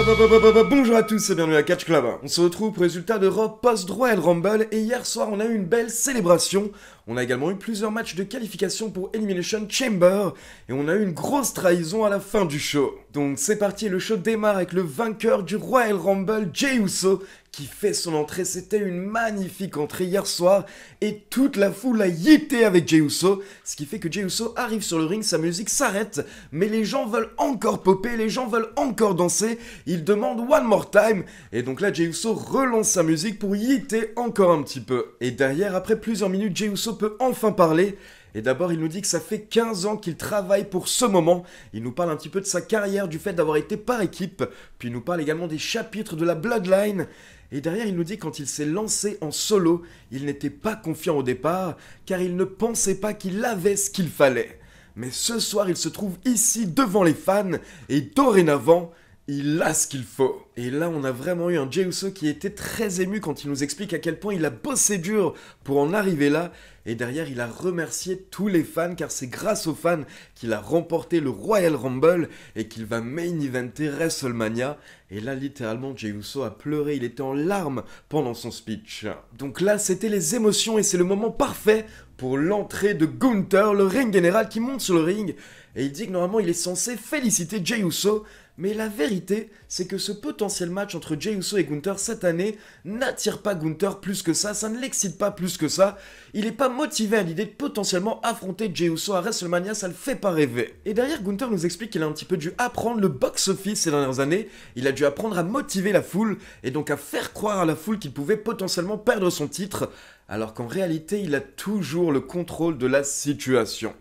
Bonjour à tous et bienvenue à Catch Club. On se retrouve pour le résultat de Raw post-Royal Rumble et hier soir on a eu une belle célébration. On a également eu plusieurs matchs de qualification pour Elimination Chamber et on a eu une grosse trahison à la fin du show. Donc c'est parti, le show démarre avec le vainqueur du Royal Rumble, Jey Uso, qui fait son entrée. C'était une magnifique entrée hier soir et toute la foule a yété avec Jey Uso, ce qui fait que Jey Uso arrive sur le ring, sa musique s'arrête, mais les gens veulent encore popper, les gens veulent encore danser, ils demandent one more time, et donc là Jey Uso relance sa musique pour yéter encore un petit peu. Et derrière, après plusieurs minutes, Jey Uso peut enfin parler. Et d'abord, il nous dit que ça fait 15 ans qu'il travaille pour ce moment. Il nous parle un petit peu de sa carrière, du fait d'avoir été par équipe. Puis il nous parle également des chapitres de la Bloodline. Et derrière, il nous dit que quand il s'est lancé en solo, il n'était pas confiant au départ, car il ne pensait pas qu'il avait ce qu'il fallait. Mais ce soir, il se trouve ici devant les fans, et dorénavant, il a ce qu'il faut. Et là, on a vraiment eu un Jey Uso qui était très ému quand il nous explique à quel point il a bossé dur pour en arriver là. Et derrière, il a remercié tous les fans, car c'est grâce aux fans qu'il a remporté le Royal Rumble et qu'il va main eventer WrestleMania. Et là, littéralement, Jey Uso a pleuré, il était en larmes pendant son speech. Donc là, c'était les émotions et c'est le moment parfait pour l'entrée de Gunther, le ring général qui monte sur le ring. Et il dit que normalement, il est censé féliciter Jey Uso. Mais la vérité, c'est que ce potentiel match entre Jey Uso et Gunther cette année n'attire pas Gunther plus que ça ne l'excite pas plus que ça. Il n'est pas motivé à l'idée de potentiellement affronter Jey Uso à WrestleMania, ça le fait pas rêver. Et derrière, Gunther nous explique qu'il a un petit peu dû apprendre le box-office ces dernières années, il a dû apprendre à motiver la foule, et donc à faire croire à la foule qu'il pouvait potentiellement perdre son titre, alors qu'en réalité, il a toujours le contrôle de la situation.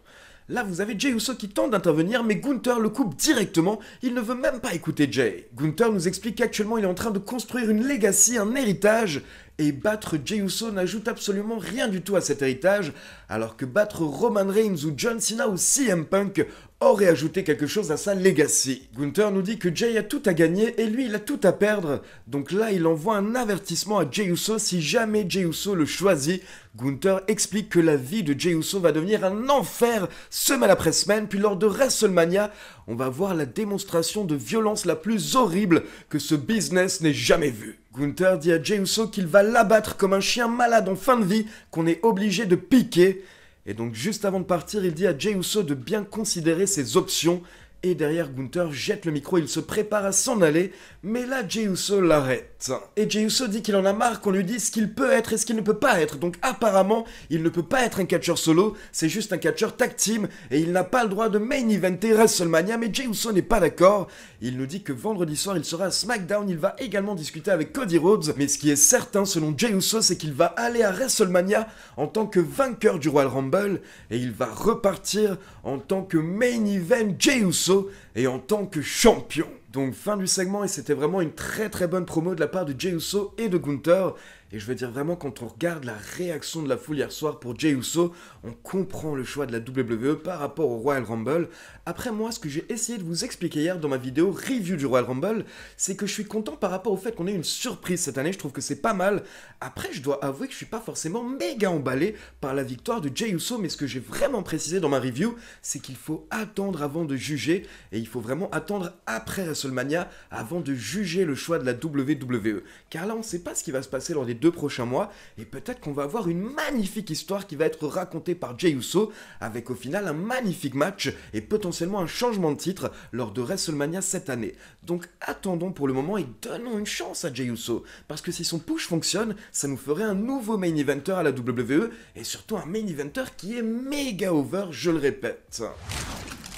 Là, vous avez Jey Uso qui tente d'intervenir, mais Gunther le coupe directement, il ne veut même pas écouter Jey. Gunther nous explique qu'actuellement il est en train de construire une legacy, un héritage, et battre Jey Uso n'ajoute absolument rien du tout à cet héritage, alors que battre Roman Reigns ou John Cena ou CM Punk aurait ajouté quelque chose à sa legacy. Gunther nous dit que Jey a tout à gagner et lui il a tout à perdre, donc là il envoie un avertissement à Jey Uso si jamais Jey Uso le choisit. Gunther explique que la vie de Jey Uso va devenir un enfer semaine après semaine, puis lors de WrestleMania, on va voir la démonstration de violence la plus horrible que ce business n'ait jamais vue. Gunther dit à Jey Uso qu'il va l'abattre comme un chien malade en fin de vie qu'on est obligé de piquer. Et donc juste avant de partir, il dit à Jey Uso de bien considérer ses options. Et derrière, Gunther jette le micro, il se prépare à s'en aller, mais là, Jey Uso l'arrête. Et Jey Uso dit qu'il en a marre qu'on lui dise ce qu'il peut être et ce qu'il ne peut pas être, donc apparemment, il ne peut pas être un catcheur solo, c'est juste un catcheur tag team, et il n'a pas le droit de main eventer WrestleMania, mais Jey Uso n'est pas d'accord. Il nous dit que vendredi soir, il sera à SmackDown, il va également discuter avec Cody Rhodes, mais ce qui est certain, selon Jey Uso, c'est qu'il va aller à WrestleMania en tant que vainqueur du Royal Rumble, et il va repartir en tant que main event Jey Uso, et en tant que champion. Donc fin du segment et c'était vraiment une très très bonne promo de la part de Jey Uso et de Gunther. Et je veux dire vraiment quand on regarde la réaction de la foule hier soir pour Jey Uso, on comprend le choix de la WWE par rapport au Royal Rumble. Après moi, ce que j'ai essayé de vous expliquer hier dans ma vidéo review du Royal Rumble, c'est que je suis content par rapport au fait qu'on ait une surprise cette année, je trouve que c'est pas mal. Après, je dois avouer que je suis pas forcément méga emballé par la victoire de Jey Uso, mais ce que j'ai vraiment précisé dans ma review, c'est qu'il faut attendre avant de juger, et il faut vraiment attendre après WrestleMania avant de juger le choix de la WWE. Car là, on sait pas ce qui va se passer lors des 2 prochains mois, et peut-être qu'on va avoir une magnifique histoire qui va être racontée par Jey Uso, avec au final un magnifique match et potentiellement un changement de titre lors de WrestleMania cette année. Donc attendons pour le moment et donnons une chance à Jey Uso, parce que si son push fonctionne, ça nous ferait un nouveau main eventer à la WWE, et surtout un main eventer qui est méga over, je le répète.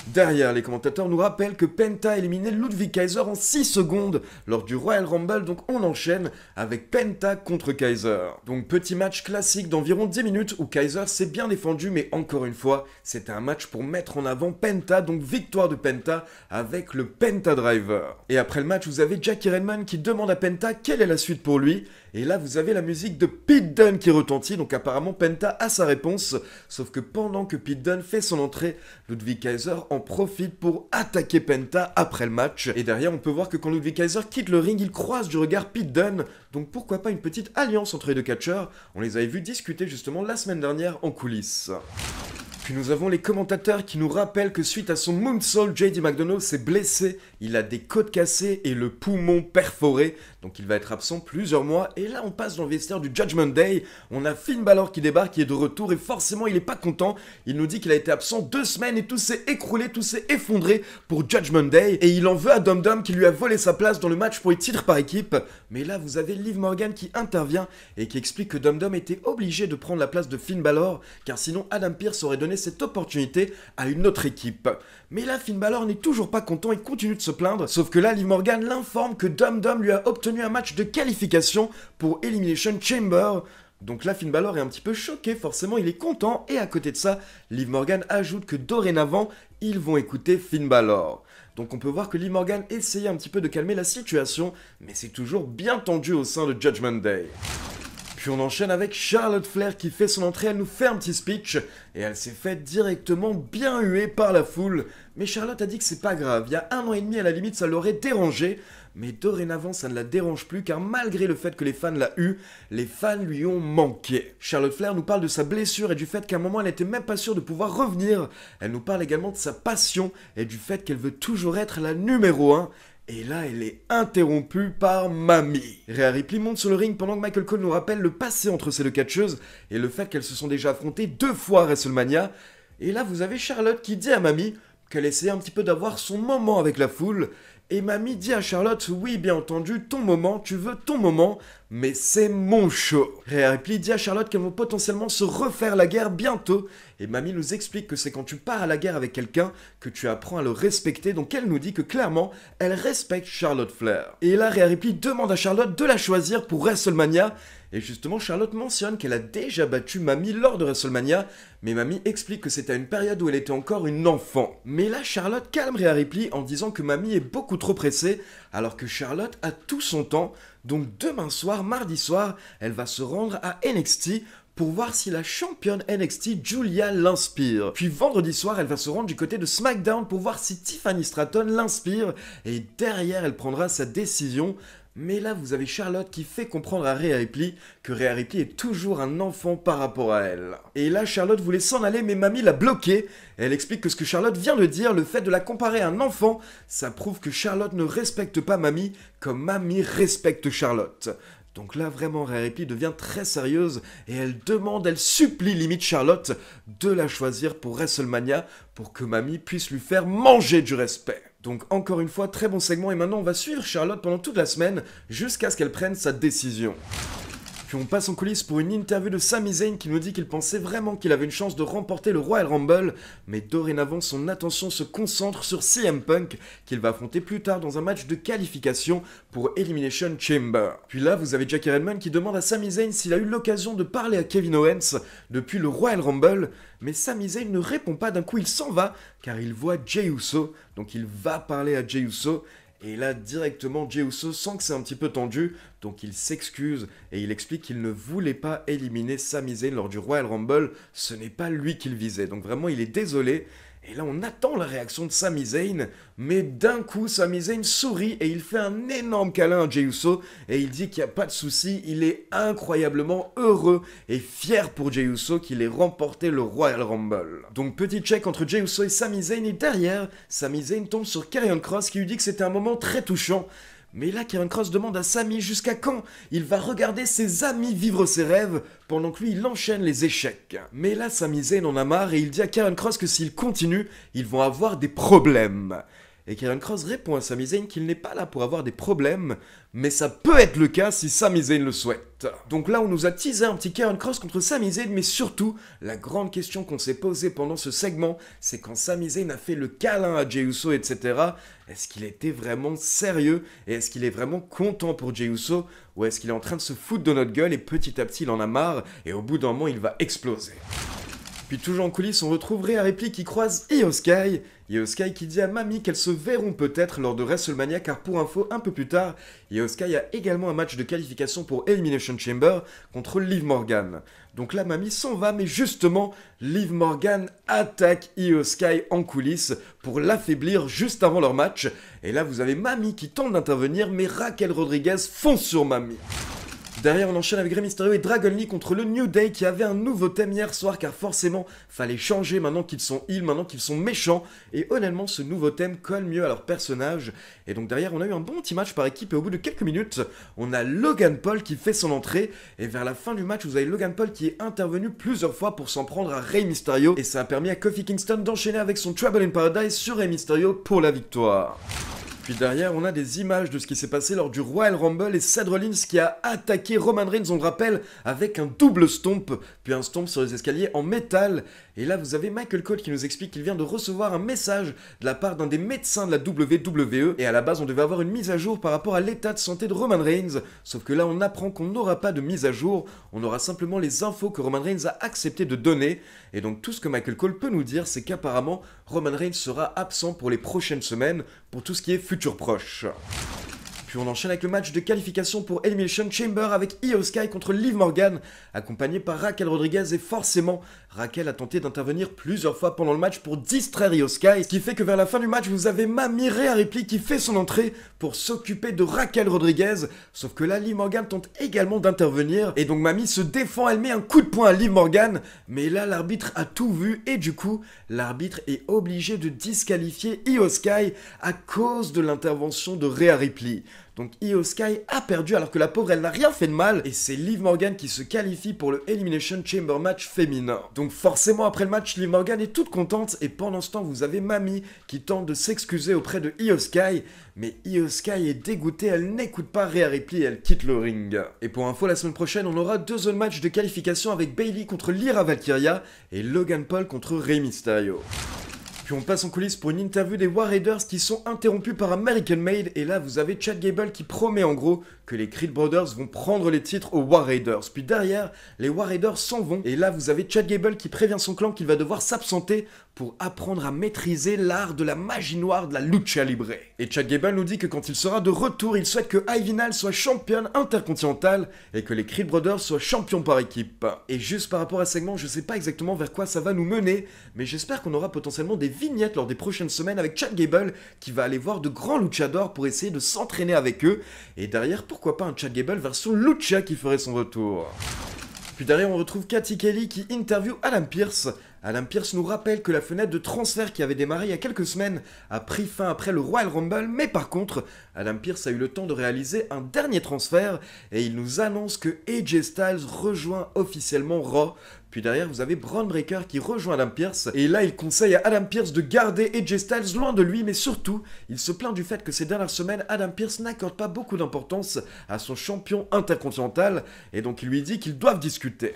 Derrière, les commentateurs nous rappellent que Penta a éliminé Ludwig Kaiser en 6 secondes lors du Royal Rumble, donc on enchaîne avec Penta contre Kaiser. Donc petit match classique d'environ 10 minutes où Kaiser s'est bien défendu, mais encore une fois, c'était un match pour mettre en avant Penta, donc victoire de Penta avec le Penta Driver. Et après le match, vous avez Jackie Redman qui demande à Penta quelle est la suite pour lui. Et là, vous avez la musique de Pete Dunne qui retentit, donc apparemment Penta a sa réponse. Sauf que pendant que Pete Dunne fait son entrée, Ludwig Kaiser en profite pour attaquer Penta après le match. Et derrière, on peut voir que quand Ludwig Kaiser quitte le ring, il croise du regard Pete Dunne. Donc pourquoi pas une petite alliance entre les deux catcheurs? On les avait vus discuter justement la semaine dernière en coulisses. Puis nous avons les commentateurs qui nous rappellent que suite à son moonsault, JD McDonough s'est blessé, il a des côtes cassées et le poumon perforé, donc il va être absent plusieurs mois. Et là on passe dans le vestiaire du Judgment Day, on a Finn Balor qui débarque, qui est de retour et forcément il est pas content, il nous dit qu'il a été absent 2 semaines et tout s'est écroulé, tout s'est effondré pour Judgment Day et il en veut à Dom Dom qui lui a volé sa place dans le match pour les titres par équipe. Mais là vous avez Liv Morgan qui intervient et qui explique que Dom Dom était obligé de prendre la place de Finn Balor car sinon Adam Pearce aurait donné cette opportunité à une autre équipe. Mais là, Finn Balor n'est toujours pas content, il continue de se plaindre, sauf que là, Liv Morgan l'informe que Dom Dom lui a obtenu un match de qualification pour Elimination Chamber. Donc là, Finn Balor est un petit peu choqué, forcément, il est content, et à côté de ça, Liv Morgan ajoute que dorénavant, ils vont écouter Finn Balor. Donc on peut voir que Liv Morgan essayait un petit peu de calmer la situation, mais c'est toujours bien tendu au sein de Judgment Day. Puis on enchaîne avec Charlotte Flair qui fait son entrée, elle nous fait un petit speech et elle s'est fait directement bien huée par la foule. Mais Charlotte a dit que c'est pas grave, il y a 1 an et demi à la limite ça l'aurait dérangé, mais dorénavant ça ne la dérange plus car malgré le fait que les fans la huent, les fans lui ont manqué. Charlotte Flair nous parle de sa blessure et du fait qu'à un moment elle n'était même pas sûre de pouvoir revenir. Elle nous parle également de sa passion et du fait qu'elle veut toujours être la numéro 1. Et là, elle est interrompue par Mamie. Rhea Ripley monte sur le ring pendant que Michael Cole nous rappelle le passé entre ces deux catcheuses et le fait qu'elles se sont déjà affrontées 2 fois à WrestleMania. Et là, vous avez Charlotte qui dit à Mamie qu'elle essayait un petit peu d'avoir son moment avec la foule. Et Mamie dit à Charlotte, oui bien entendu, ton moment, tu veux ton moment, mais c'est mon show. Rhea Ripley dit à Charlotte qu'elles vont potentiellement se refaire la guerre bientôt. Et Mamie nous explique que c'est quand tu pars à la guerre avec quelqu'un que tu apprends à le respecter. Donc elle nous dit que clairement, elle respecte Charlotte Flair. Et là, Rhea Ripley demande à Charlotte de la choisir pour WrestleMania. Et justement, Charlotte mentionne qu'elle a déjà battu Mamie lors de WrestleMania, mais Mamie explique que c'était à une période où elle était encore une enfant. Mais là, Charlotte calme Rhea Ripley en disant que Mamie est beaucoup trop pressée, alors que Charlotte a tout son temps. Donc demain soir, mardi soir, elle va se rendre à NXT pour voir si la championne NXT Julia l'inspire. Puis vendredi soir, elle va se rendre du côté de SmackDown pour voir si Tiffany Stratton l'inspire, et derrière, elle prendra sa décision. Mais là, vous avez Charlotte qui fait comprendre à Rhea Ripley que Rhea Ripley est toujours un enfant par rapport à elle. Et là, Charlotte voulait s'en aller, mais Mamie l'a bloquée. Elle explique que ce que Charlotte vient de dire, le fait de la comparer à un enfant, ça prouve que Charlotte ne respecte pas Mamie comme Mamie respecte Charlotte. Donc là, vraiment, Rhea Ripley devient très sérieuse et elle demande, elle supplie limite Charlotte de la choisir pour WrestleMania pour que Mamie puisse lui faire manger du respect. Donc encore une fois, très bon segment et maintenant on va suivre Charlotte pendant toute la semaine jusqu'à ce qu'elle prenne sa décision. Puis on passe en coulisses pour une interview de Sami Zayn qui nous dit qu'il pensait vraiment qu'il avait une chance de remporter le Royal Rumble, mais dorénavant son attention se concentre sur CM Punk qu'il va affronter plus tard dans un match de qualification pour Elimination Chamber. Puis là vous avez Jackie Redmond qui demande à Sami Zayn s'il a eu l'occasion de parler à Kevin Owens depuis le Royal Rumble, mais Sami Zayn ne répond pas, d'un coup il s'en va car il voit Jey Uso, donc il va parler à Jey Uso. Et là, directement, Jey Uso sent que c'est un petit peu tendu, donc il s'excuse et il explique qu'il ne voulait pas éliminer Sami Zayn lors du Royal Rumble, ce n'est pas lui qu'il visait, donc vraiment il est désolé. Et là, on attend la réaction de Sami Zayn, mais d'un coup, Sami Zayn sourit et il fait un énorme câlin à Jey Uso et il dit qu'il n'y a pas de souci, il est incroyablement heureux et fier pour Jey Uso qu'il ait remporté le Royal Rumble. Donc petit check entre Jey Uso et Sami Zayn et derrière, Sami Zayn tombe sur Karrion Kross qui lui dit que c'était un moment très touchant. Mais là, Karrion Kross demande à Sami jusqu'à quand il va regarder ses amis vivre ses rêves pendant que lui il enchaîne les échecs. Mais là, Sami Zayn en a marre et il dit à Karrion Kross que s'il continue, ils vont avoir des problèmes. Et Karrion Kross répond à Sami Zayn qu'il n'est pas là pour avoir des problèmes, mais ça peut être le cas si Sami Zayn le souhaite. Donc là, on nous a teasé un petit Karrion Kross contre Sami Zayn, mais surtout, la grande question qu'on s'est posée pendant ce segment, c'est quand Sami Zayn a fait le câlin à Jey Uso, etc., est-ce qu'il était vraiment sérieux et est-ce qu'il est vraiment content pour Jey Uso ou est-ce qu'il est en train de se foutre de notre gueule et petit à petit il en a marre et au bout d'un moment il va exploser. Puis toujours en coulisses, on retrouve Rhea Ripley qui croise Io Sky. Io Sky qui dit à Mamie qu'elles se verront peut-être lors de WrestleMania car pour info, un peu plus tard, Io Sky a également un match de qualification pour Elimination Chamber contre Liv Morgan. Donc là, Mamie s'en va, mais justement, Liv Morgan attaque Io Sky en coulisses pour l'affaiblir juste avant leur match. Et là, vous avez Mamie qui tente d'intervenir, mais Raquel Rodriguez fonce sur Mamie. Derrière, on enchaîne avec Rey Mysterio et Dragon Lee contre le New Day qui avait un nouveau thème hier soir car forcément, fallait changer maintenant qu'ils sont heal, maintenant qu'ils sont méchants. Et honnêtement, ce nouveau thème colle mieux à leur personnage. Et donc derrière, on a eu un bon petit match par équipe et au bout de quelques minutes, on a Logan Paul qui fait son entrée. Et vers la fin du match, vous avez Logan Paul qui est intervenu plusieurs fois pour s'en prendre à Rey Mysterio. Et ça a permis à Kofi Kingston d'enchaîner avec son Trouble in Paradise sur Rey Mysterio pour la victoire. Puis derrière, on a des images de ce qui s'est passé lors du Royal Rumble et Seth Rollins qui a attaqué Roman Reigns, on le rappelle, avec un double stomp, puis un stomp sur les escaliers en métal. Et là, vous avez Michael Cole qui nous explique qu'il vient de recevoir un message de la part d'un des médecins de la WWE. Et à la base, on devait avoir une mise à jour par rapport à l'état de santé de Roman Reigns. Sauf que là, on apprend qu'on n'aura pas de mise à jour. On aura simplement les infos que Roman Reigns a accepté de donner. Et donc, tout ce que Michael Cole peut nous dire, c'est qu'apparemment, Roman Reigns sera absent pour les prochaines semaines pour tout ce qui est futur proche. Puis on enchaîne avec le match de qualification pour Elimination Chamber avec Io Sky contre Liv Morgan, accompagné par Raquel Rodriguez et forcément, Raquel a tenté d'intervenir plusieurs fois pendant le match pour distraire Io Sky, ce qui fait que vers la fin du match, vous avez Mamie Rhea Ripley qui fait son entrée pour s'occuper de Raquel Rodriguez, sauf que là, Liv Morgan tente également d'intervenir, et donc Mamie se défend, elle met un coup de poing à Liv Morgan, mais là, l'arbitre a tout vu, et du coup, l'arbitre est obligé de disqualifier Io Sky à cause de l'intervention de Rhea Ripley. Donc Io Sky a perdu alors que la pauvre elle n'a rien fait de mal et c'est Liv Morgan qui se qualifie pour le Elimination Chamber match féminin. Donc forcément après le match, Liv Morgan est toute contente et pendant ce temps vous avez Mamie qui tente de s'excuser auprès de Io Sky, mais Io Sky est dégoûtée, elle n'écoute pas Rhea Ripley et elle quitte le ring. Et pour info, la semaine prochaine on aura deux autres matchs de qualification avec Bayley contre Lyra Valkyria et Logan Paul contre Rey Mysterio. Puis on passe en coulisses pour une interview des War Raiders qui sont interrompus par American Made et là vous avez Chad Gable qui promet en gros que les Creed Brothers vont prendre les titres aux War Raiders. Puis derrière, les War Raiders s'en vont et là vous avez Chad Gable qui prévient son clan qu'il va devoir s'absenter pour apprendre à maîtriser l'art de la magie noire de la lucha libre. Et Chad Gable nous dit que quand il sera de retour, il souhaite que Ivy Nile soit championne intercontinentale et que les Creed Brothers soient champions par équipe. Et juste par rapport à ce segment, je sais pas exactement vers quoi ça va nous mener, mais j'espère qu'on aura potentiellement des vignettes lors des prochaines semaines avec Chad Gable qui va aller voir de grands luchadors pour essayer de s'entraîner avec eux. Et derrière, pourquoi pas un Chad Gable version lucha qui ferait son retour. Puis derrière, on retrouve Cathy Kelly qui interview Adam Pearce. Adam Pearce nous rappelle que la fenêtre de transfert qui avait démarré il y a quelques semaines a pris fin après le Royal Rumble, mais par contre, Adam Pearce a eu le temps de réaliser un dernier transfert et il nous annonce que AJ Styles rejoint officiellement Raw. Puis derrière, vous avez Bron Breakker qui rejoint Adam Pearce. Et là, il conseille à Adam Pearce de garder AJ Styles loin de lui. Mais surtout, il se plaint du fait que ces dernières semaines, Adam Pearce n'accorde pas beaucoup d'importance à son champion intercontinental. Et donc, il lui dit qu'ils doivent discuter.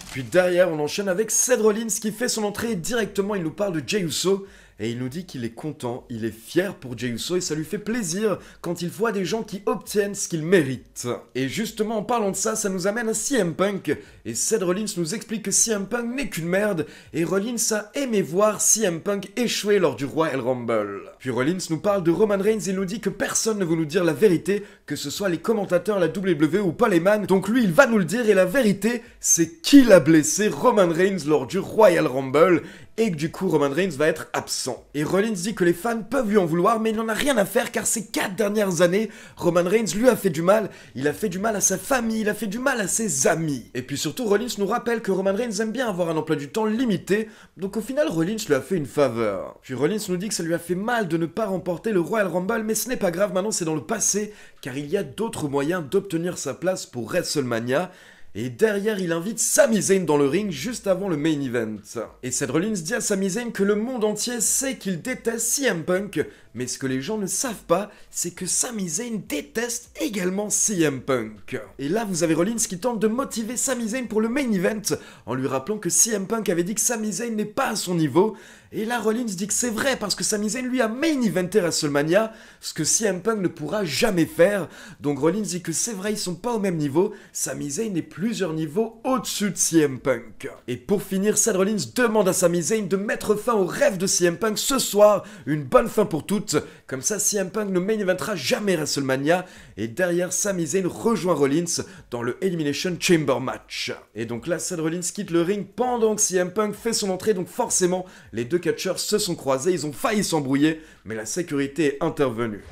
Puis derrière, on enchaîne avec Seth Rollins qui fait son entrée et directement, il nous parle de Jey Uso. Et il nous dit qu'il est content, il est fier pour Jey Uso et ça lui fait plaisir quand il voit des gens qui obtiennent ce qu'ils méritent. Et justement en parlant de ça, ça nous amène à CM Punk. Et Seth Rollins nous explique que CM Punk n'est qu'une merde et Rollins a aimé voir CM Punk échouer lors du Royal Rumble. Puis Rollins nous parle de Roman Reigns et nous dit que personne ne veut nous dire la vérité, que ce soit les commentateurs, la WWE ou Paul Heyman. Donc lui il va nous le dire et la vérité c'est qu'il a blessé Roman Reigns lors du Royal Rumble. Et que du coup Roman Reigns va être absent. Et Rollins dit que les fans peuvent lui en vouloir, mais il n'en a rien à faire car ces 4 dernières années, Roman Reigns lui a fait du mal, il a fait du mal à sa famille, il a fait du mal à ses amis. Et puis surtout Rollins nous rappelle que Roman Reigns aime bien avoir un emploi du temps limité, donc au final Rollins lui a fait une faveur. Puis Rollins nous dit que ça lui a fait mal de ne pas remporter le Royal Rumble, mais ce n'est pas grave, maintenant c'est dans le passé, car il y a d'autres moyens d'obtenir sa place pour WrestleMania. Et derrière, il invite Sami Zayn dans le ring juste avant le main event. Et Seth Rollins dit à Sami Zayn que le monde entier sait qu'il déteste CM Punk, mais ce que les gens ne savent pas, c'est que Sami Zayn déteste également CM Punk. Et là, vous avez Rollins qui tente de motiver Sami Zayn pour le main event, en lui rappelant que CM Punk avait dit que Sami Zayn n'est pas à son niveau. Et là, Rollins dit que c'est vrai parce que Sami Zayn lui a main eventé WrestleMania, ce que CM Punk ne pourra jamais faire. Donc Rollins dit que c'est vrai, ils sont pas au même niveau. Sami Zayn est plusieurs niveaux au-dessus de CM Punk. Et pour finir, Seth Rollins demande à Sami Zayn de mettre fin au rêve de CM Punk ce soir, une bonne fin pour toutes. Comme ça, CM Punk ne main eventera jamais WrestleMania. Et derrière, Sami Zayn rejoint Rollins dans le Elimination Chamber match. Et donc là, Seth Rollins quitte le ring pendant que CM Punk fait son entrée. Donc forcément, les deux catcheurs se sont croisés, ils ont failli s'embrouiller, mais la sécurité est intervenue.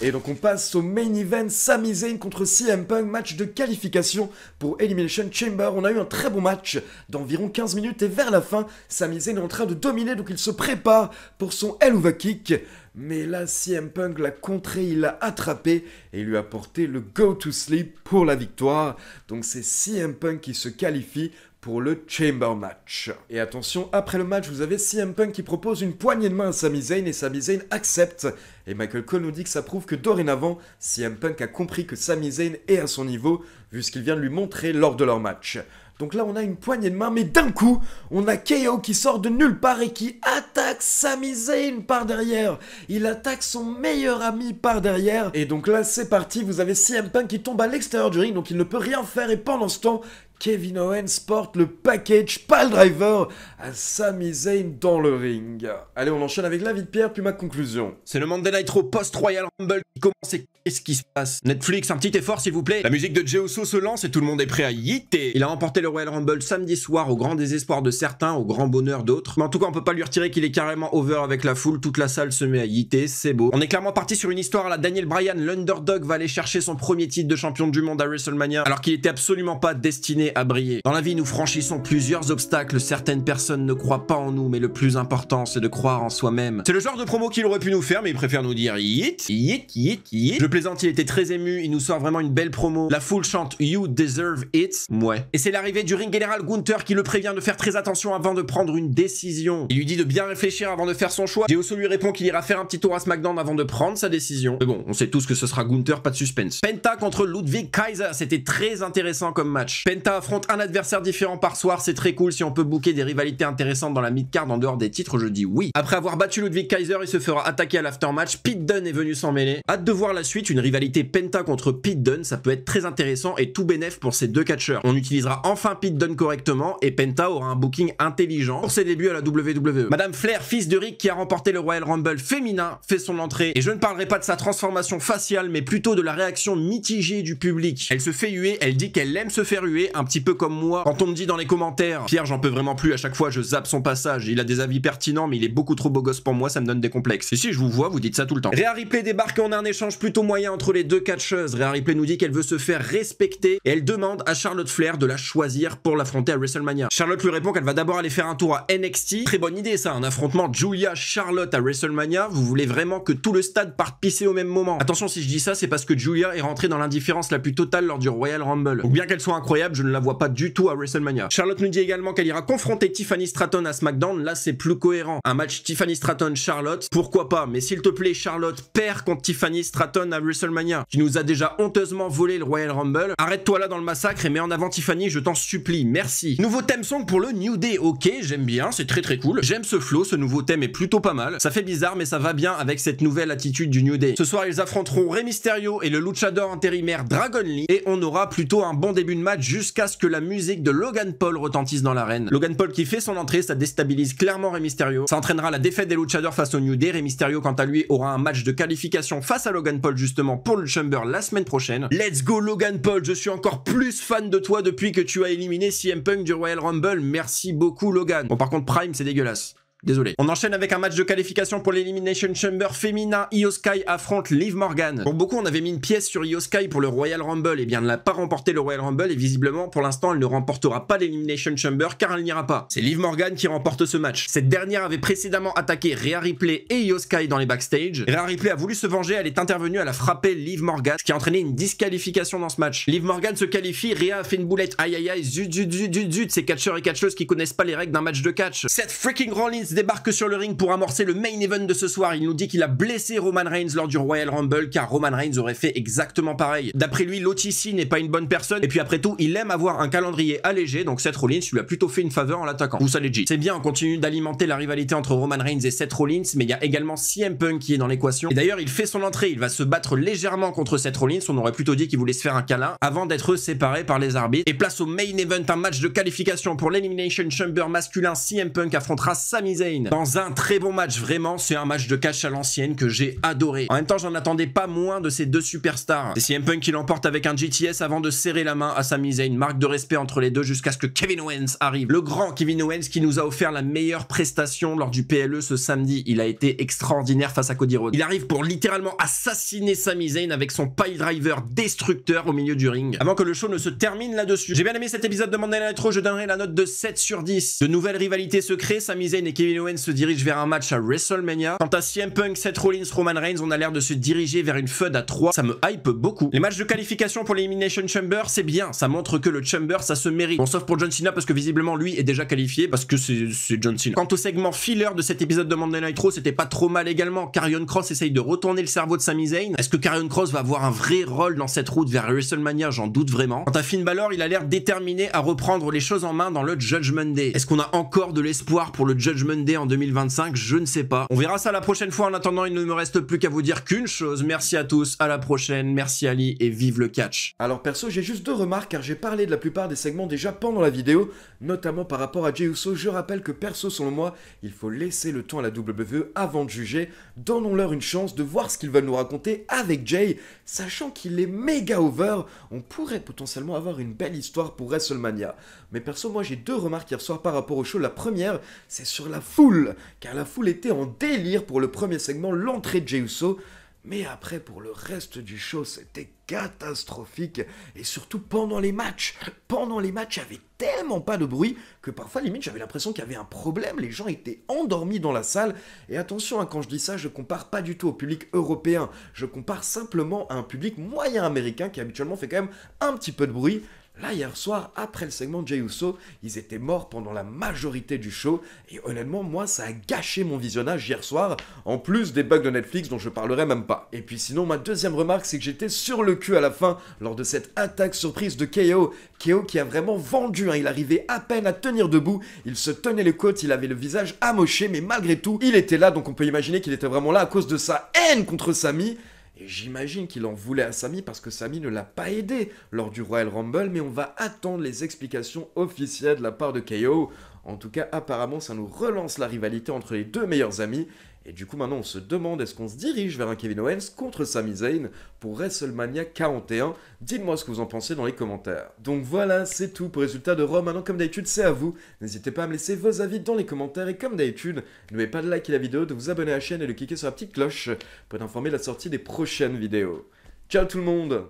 Et donc on passe au main event, Sami Zayn contre CM Punk, match de qualification pour Elimination Chamber. On a eu un très bon match d'environ 15 minutes et vers la fin, Sami Zayn est en train de dominer, donc il se prépare pour son Helluva Kick. Mais là, CM Punk l'a contré, il l'a attrapé et il lui a porté le Go to Sleep pour la victoire. Donc c'est CM Punk qui se qualifie pour le Chamber match. Et attention, après le match, vous avez CM Punk qui propose une poignée de main à Sami Zayn et Sami Zayn accepte. Et Michael Cole nous dit que ça prouve que dorénavant, CM Punk a compris que Sami Zayn est à son niveau, vu ce qu'il vient de lui montrer lors de leur match. Donc là, on a une poignée de main, mais d'un coup, on a KO qui sort de nulle part et qui attaque Sami Zayn par derrière. Il attaque son meilleur ami par derrière. Et donc là, c'est parti, vous avez CM Punk qui tombe à l'extérieur du ring, donc il ne peut rien faire. Et pendant ce temps, Kevin Owens porte le package pile driver à Sami Zayn dans le ring. Allez, on enchaîne avec la vie de Pierre, puis ma conclusion. C'est le Monday Night Raw post-Royal Rumble qui commence et qu'est-ce qui se passe? Netflix, un petit effort s'il vous plaît. La musique de Jey Uso se lance et tout le monde est prêt à yeeter. Il a remporté le Royal Rumble samedi soir au grand désespoir de certains, au grand bonheur d'autres. Mais en tout cas, on peut pas lui retirer qu'il est carrément over avec la foule. Toute la salle se met à yeeter, c'est beau. On est clairement parti sur une histoire à la Daniel Bryan. L'underdog va aller chercher son premier titre de champion du monde à WrestleMania alors qu'il était absolument pas destiné à briller. Dans la vie, nous franchissons plusieurs obstacles. Certaines personnes ne croient pas en nous, mais le plus important, c'est de croire en soi-même. C'est le genre de promo qu'il aurait pu nous faire, mais il préfère nous dire yeet, yeet, yeet, yeet. Je plaisante, il était très ému. Il nous sort vraiment une belle promo. La foule chante You deserve it. Ouais. Et c'est l'arrivée du ring général Gunther qui le prévient de faire très attention avant de prendre une décision. Il lui dit de bien réfléchir avant de faire son choix. Jey Uso lui répond qu'il ira faire un petit tour à SmackDown avant de prendre sa décision. Mais bon, on sait tous que ce sera Gunther, pas de suspense. Penta contre Ludwig Kaiser, c'était très intéressant comme match. Penta affronte un adversaire différent par soir, c'est très cool. Si on peut booker des rivalités intéressantes dans la mid-card en dehors des titres, je dis oui. Après avoir battu Ludwig Kaiser, il se fera attaquer à l'aftermatch. Pete Dunne est venu s'en mêler. Hâte de voir la suite, une rivalité Penta contre Pete Dunne, ça peut être très intéressant et tout bénef pour ces deux catcheurs. On utilisera enfin Pete Dunne correctement et Penta aura un booking intelligent pour ses débuts à la WWE. Madame Flair, fils de Rick qui a remporté le Royal Rumble féminin, fait son entrée et je ne parlerai pas de sa transformation faciale mais plutôt de la réaction mitigée du public. Elle se fait huer, elle dit qu'elle aime se faire huer, un petit peu comme moi. Quand on me dit dans les commentaires, Pierre j'en peux vraiment plus, à chaque fois je zappe son passage, il a des avis pertinents mais il est beaucoup trop beau gosse pour moi, ça me donne des complexes. Et si je vous vois, vous dites ça tout le temps. Rhea Ripley débarque et on a un échange plutôt moyen entre les deux catcheuses. Rhea Ripley nous dit qu'elle veut se faire respecter et elle demande à Charlotte Flair de la choisir pour l'affronter à WrestleMania. Charlotte lui répond qu'elle va d'abord aller faire un tour à NXT. Très bonne idée ça, un affrontement Julia-Charlotte à WrestleMania. Vous voulez vraiment que tout le stade parte pisser au même moment. Attention, si je dis ça, c'est parce que Julia est rentrée dans l'indifférence la plus totale lors du Royal Rumble. Donc bien qu'elle soit incroyable, je ne la vois pas du tout à WrestleMania. Charlotte nous dit également qu'elle ira confronter Tiffany Stratton à SmackDown. Là, c'est plus cohérent. Un match Tiffany Stratton-Charlotte, pourquoi pas? Mais s'il te plaît, Charlotte, perd contre Tiffany Stratton à WrestleMania. Tu nous as déjà honteusement volé le Royal Rumble. Arrête-toi là dans le massacre et mets en avant Tiffany, je t'en supplie. Merci. Nouveau thème song pour le New Day. Ok, j'aime bien, c'est très très cool. J'aime ce flow, ce nouveau thème est plutôt pas mal. Ça fait bizarre, mais ça va bien avec cette nouvelle attitude du New Day. Ce soir, ils affronteront Rey Mysterio et le luchador intérimaire Dragon Lee. Et on aura plutôt un bon début de match jusqu'à ce que la musique de Logan Paul retentisse dans l'arène. Logan Paul qui fait son entrée, ça déstabilise clairement Rey Mysterio. Ça entraînera la défaite des luchadors face au New Day. Rey Mysterio, quant à lui, aura un match de qualification face à Logan Paul justement pour le Chamber la semaine prochaine. Let's go Logan Paul, je suis encore plus fan de toi depuis que tu as éliminé CM Punk du Royal Rumble. Merci beaucoup Logan. Bon par contre Prime c'est dégueulasse. Désolé. On enchaîne avec un match de qualification pour l'Elimination Chamber féminin. Io Sky affronte Liv Morgan. Pour beaucoup, on avait mis une pièce sur Io Sky pour le Royal Rumble. Et bien, elle n'a pas remporté le Royal Rumble et visiblement, pour l'instant, elle ne remportera pas l'Elimination Chamber car elle n'ira pas. C'est Liv Morgan qui remporte ce match. Cette dernière avait précédemment attaqué Rhea Ripley et Io Sky dans les backstage. Rhea Ripley a voulu se venger, elle est intervenue, elle a frappé Liv Morgan, ce qui a entraîné une disqualification dans ce match. Liv Morgan se qualifie, Rhea a fait une boulette. Aïe aïe aïe, zut zut zut zut zut, ces catcheurs et catcheuses qui connaissent pas les règles d'un match de catch. Seth freaking Rollins débarque sur le ring pour amorcer le main event de ce soir. Il nous dit qu'il a blessé Roman Reigns lors du Royal Rumble car Roman Reigns aurait fait exactement pareil. D'après lui, l'OTC n'est pas une bonne personne et puis après tout, il aime avoir un calendrier allégé, donc Seth Rollins lui a plutôt fait une faveur en l'attaquant. Vous ça legit. C'est bien, on continue d'alimenter la rivalité entre Roman Reigns et Seth Rollins, mais il y a également CM Punk qui est dans l'équation. Et d'ailleurs, il fait son entrée, il va se battre légèrement contre Seth Rollins, on aurait plutôt dit qu'il voulait se faire un câlin avant d'être séparé par les arbitres. Et place au main event, un match de qualification pour l'Elimination Chamber masculin. CM Punk affrontera Sami Zayn Zayn dans un très bon match. Vraiment, c'est un match de catch à l'ancienne que j'ai adoré. En même temps, j'en attendais pas moins de ces deux superstars. C'est CM Punk qui l'emporte avec un GTS avant de serrer la main à Sami Zayn. Marque de respect entre les deux jusqu'à ce que Kevin Owens arrive. Le grand Kevin Owens qui nous a offert la meilleure prestation lors du PLE ce samedi. Il a été extraordinaire face à Cody Rhodes. Il arrive pour littéralement assassiner Sami Zayn avec son pile driver destructeur au milieu du ring. Avant que le show ne se termine là-dessus. J'ai bien aimé cet épisode de Monday Night Raw, je donnerai la note de 7 sur 10. De nouvelles rivalités se créent, Sami Zayn et Kevin Owens se dirigent vers un match à WrestleMania. Quant à CM Punk, Seth Rollins, Roman Reigns, on a l'air de se diriger vers une feud à 3. Ça me hype beaucoup. Les matchs de qualification pour l'Elimination Chamber, c'est bien. Ça montre que le Chamber, ça se mérite. Bon, sauf pour John Cena parce que visiblement lui est déjà qualifié parce que c'est John Cena. Quant au segment filler de cet épisode de Monday Night Raw, c'était pas trop mal également. Karrion Kross essaye de retourner le cerveau de Sami Zayn. Est-ce que Karrion Kross va avoir un vrai rôle dans cette route vers WrestleMania? J'en doute vraiment. Quant à Finn Balor, il a l'air déterminé à reprendre les choses en main dans le Judgment Day. Est-ce qu'on a encore de l'espoir pour le Judgment Day en 2025? Je ne sais pas. On verra ça la prochaine fois. En attendant, il ne me reste plus qu'à vous dire qu'une chose. Merci à tous, à la prochaine, merci Ali et vive le catch. Alors perso, j'ai juste deux remarques car j'ai parlé de la plupart des segments déjà pendant la vidéo, notamment par rapport à Jey Uso. Je rappelle que perso, selon moi, il faut laisser le temps à la WWE avant de juger. Donnons-leur une chance de voir ce qu'ils veulent nous raconter avec Jey, sachant qu'il est méga over. On pourrait potentiellement avoir une belle histoire pour WrestleMania. Mais perso, moi j'ai deux remarques hier soir par rapport au show. La première, c'est sur la foule, car la foule était en délire pour le premier segment, l'entrée de Jey Uso. Mais après, pour le reste du show, c'était catastrophique. Et surtout pendant les matchs. Pendant les matchs, il n'y avait tellement pas de bruit que parfois, limite, j'avais l'impression qu'il y avait un problème. Les gens étaient endormis dans la salle. Et attention, hein, quand je dis ça, je compare pas du tout au public européen. Je compare simplement à un public moyen américain qui habituellement fait quand même un petit peu de bruit. Là, hier soir, après le segment de Jey Uso, ils étaient morts pendant la majorité du show. Et honnêtement, moi, ça a gâché mon visionnage hier soir, en plus des bugs de Netflix dont je parlerai même pas. Et puis sinon, ma deuxième remarque, c'est que j'étais sur le cul à la fin, lors de cette attaque surprise de KO. KO qui a vraiment vendu, hein. Il arrivait à peine à tenir debout, il se tenait les côtes, il avait le visage amoché, mais malgré tout, il était là, donc on peut imaginer qu'il était vraiment là à cause de sa haine contre Sami. Et j'imagine qu'il en voulait à Sami parce que Sami ne l'a pas aidé lors du Royal Rumble, mais on va attendre les explications officielles de la part de KO. En tout cas, apparemment, ça nous relance la rivalité entre les deux meilleurs amis. Et du coup, maintenant, on se demande, est-ce qu'on se dirige vers un Kevin Owens contre Sami Zayn pour WrestleMania 41? Dites-moi ce que vous en pensez dans les commentaires. Donc voilà, c'est tout pour le résultat de Raw. Maintenant, comme d'habitude, c'est à vous. N'hésitez pas à me laisser vos avis dans les commentaires. Et comme d'habitude, n'oubliez pas de liker la vidéo, de vous abonner à la chaîne et de cliquer sur la petite cloche pour être informé de la sortie des prochaines vidéos. Ciao tout le monde!